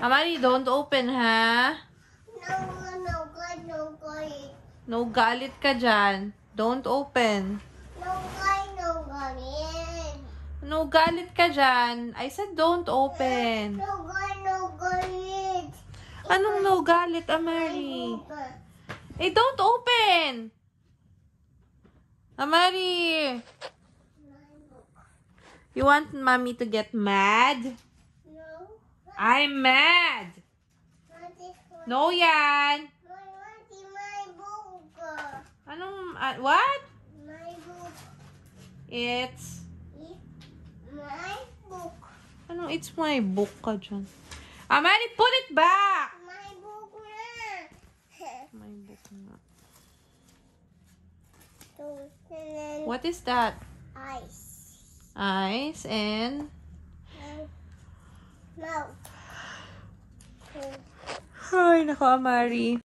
Amari, don't open, ha? No galit. No galit ka dyan. Don't open. No galit. No galit ka dyan. I said don't open. No galit. Anong no galit, Amari? Eh, don't open! Amari! You want mommy to get mad? No. I'm mad! What is what? No yan! What is my book? Anong, what? My book. It's, My book. anong it's my book ka dyan? Amari, put it back! My book na. My book nga. So, and then What is that? ice. Eyes and... Mouth. Ay, nako, Amari.